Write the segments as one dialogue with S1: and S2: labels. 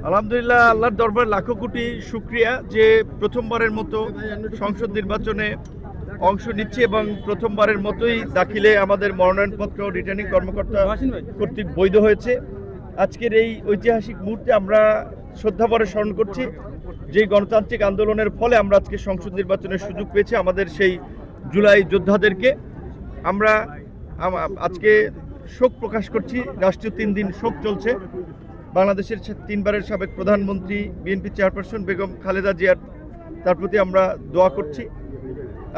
S1: আলহামদুলিল্লাহ, আল্লাহর দরবারে লাখো কোটি শুকরিয়া যে প্রথমবারের মতো সংসদ নির্বাচনে অংশ নিচ্ছে এবং প্রথমবারের মতোই দাখিলে আমাদের মনোনয়নপত্র রিটার্নিং কর্মকর্তা কর্তৃক বৈধ হয়েছে। আজকের এই ঐতিহাসিক মুহূর্তে আমরা শ্রদ্ধাভরে স্মরণ করছি যে গণতান্ত্রিক আন্দোলনের ফলে আমরা আজকে সংসদ নির্বাচনের সুযোগ পেয়েছি আমাদের সেই জুলাই যোদ্ধাদেরকে। আমরা আজকে শোক প্রকাশ করছি, রাষ্ট্রীয় 3 দিন শোক চলছে। বাংলাদেশের 3বারের সাবেক প্রধানমন্ত্রী বিএনপি চেয়ারপারসন বেগম খালেদা জিয়ার তার প্রতি আমরা দোয়া করছি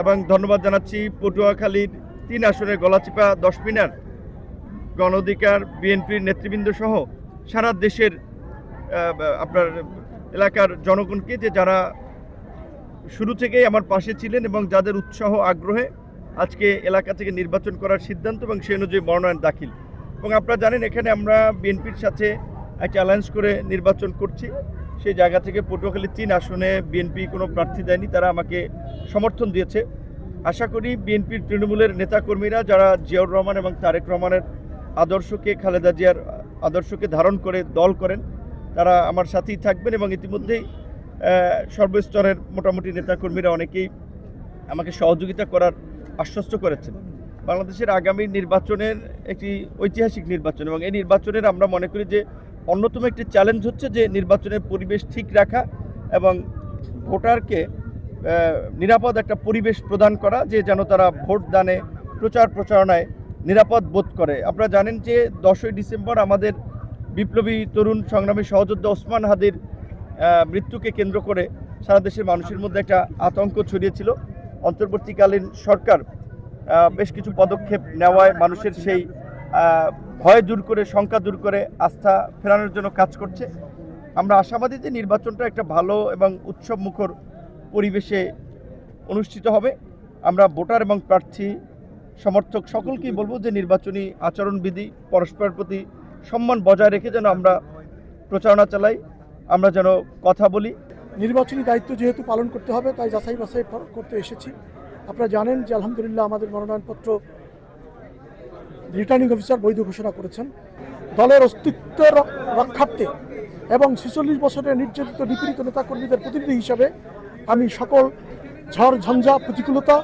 S1: এবং ধন্যবাদ জানাচ্ছি পটুয়াখালীর 3 আসনের গলাচিপা 10 মিনার গণ অধিকার বিএনপির নেতৃবৃন্দ সহ সারা দেশের আপনার এলাকার জনগণকে যে যারা শুরু থেকেই আমার পাশে ছিলেন এবং যাদের উৎসাহ আগ্রহে আজকে এলাকা থেকে নির্বাচন করার সিদ্ধান্ত এবং সেই অনুযায়ী মনোনয়ন দাখিল। এবং আপনারা জানেন এখানে আমরা বিএনপির সাথে একটা অ্যালায়েন্স করে নির্বাচন করছি। সেই জায়গা থেকে পটুয়াখালীর 3 আসনে বিএনপি কোনো প্রার্থী দেয়নি, তারা আমাকে সমর্থন দিয়েছে। আশা করি বিএনপির তৃণমূলের নেতাকর্মীরা যারা জিয়াউর রহমান এবং তারেক রহমানের আদর্শকে, খালেদা জিয়ার আদর্শকে ধারণ করে দল করেন, তারা আমার সাথেই থাকবেন এবং ইতিমধ্যেই সর্বস্তরের মোটামুটি নেতাকর্মীরা অনেকেই আমাকে সহযোগিতা করার আশ্বস্ত করেছেন। বাংলাদেশের আগামী নির্বাচনের একটি ঐতিহাসিক নির্বাচন এবং এই নির্বাচনের আমরা মনে করি যে অন্যতম একটি চ্যালেঞ্জ হচ্ছে যে নির্বাচনের পরিবেশ ঠিক রাখা এবং ভোটারকে নিরাপদ একটা পরিবেশ প্রদান করা, যে যেন তারা ভোট দানে প্রচার প্রচারণায় নিরাপদ বোধ করে। আপনারা জানেন যে 10ই ডিসেম্বর আমাদের বিপ্লবী তরুণ সংগ্রামী সহযোদ্ধা ওসমান হাদির মৃত্যুকে কেন্দ্র করে সারা দেশের মানুষের মধ্যে একটা আতঙ্ক ছড়িয়েছিল। অন্তর্বর্তীকালীন সরকার বেশ কিছু পদক্ষেপ নেওয়ায় মানুষের সেই ভয় দূর করে, শঙ্কা দূর করে আস্থা ফেরানোর জন্য কাজ করছে। আমরা আশাবাদী যে নির্বাচনটা একটা ভালো এবং উৎসব মুখর পরিবেশে অনুষ্ঠিত হবে। আমরা ভোটার এবং প্রার্থী সমর্থক সকলকেই বলবো যে নির্বাচনী আচরণবিধি, পরস্পরের প্রতি সম্মান বজায় রেখে যেন আমরা প্রচারণা চালাই, আমরা যেন কথা বলি।
S2: নির্বাচনী দায়িত্ব যেহেতু পালন করতে হবে, তাই যাচাই বাছাই করতে এসেছি। আপনারা জানেন যে আলহামদুলিল্লাহ আমাদের মনোনয়নপত্র রিটার্নিং অফিসার বৈধ ঘোষণা করেছেন। দলের অস্তিত্বের রক্ষার্থে এবং 46 বছরের নির্যাতিত নিপীড়িত নেতাকর্মীদের প্রতিনিধি হিসাবে আমি সকল ঝড় ঝঞ্ঝা প্রতিকূলতা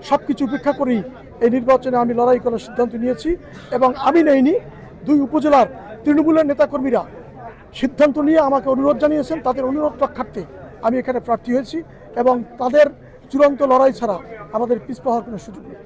S2: সব কিছু উপেক্ষা করেই এই নির্বাচনে আমি লড়াই করার সিদ্ধান্ত নিয়েছি এবং আমি নেইনি, 2 উপজেলার তৃণমূলের নেতাকর্মীরা সিদ্ধান্ত নিয়ে আমাকে অনুরোধ জানিয়েছেন। তাদের অনুরোধ রক্ষার্থে আমি এখানে প্রার্থী হয়েছি এবং তাদের চূড়ান্ত লড়াই ছাড়া আমাদের পিছপা হওয়ার কোনো সুযোগ নেই।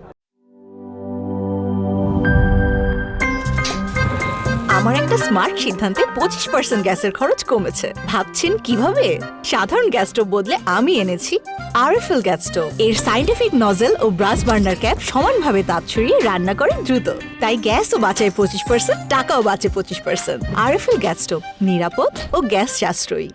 S3: আমার একটা স্মার্ট সিদ্ধান্তে 25% গ্যাসের খরচ কমেছে। ভাবছেন কিভাবে? সাধারণ গ্যাস স্টোভ বদলে আমি এনেছি আরএফএল গ্যাস স্টোভ। এর সাইন্টিফিক নজল ও ব্রাস বার্নার ক্যাপ সমানভাবে তাপ ছড়িয়ে রান্না করে দ্রুত, তাই গ্যাসও বাঁচায় 25%, টাকাও বাঁচে 25%। আরএফএল গ্যাস স্টোভ নিরাপদ ও গ্যাস সাশ্রয়ী।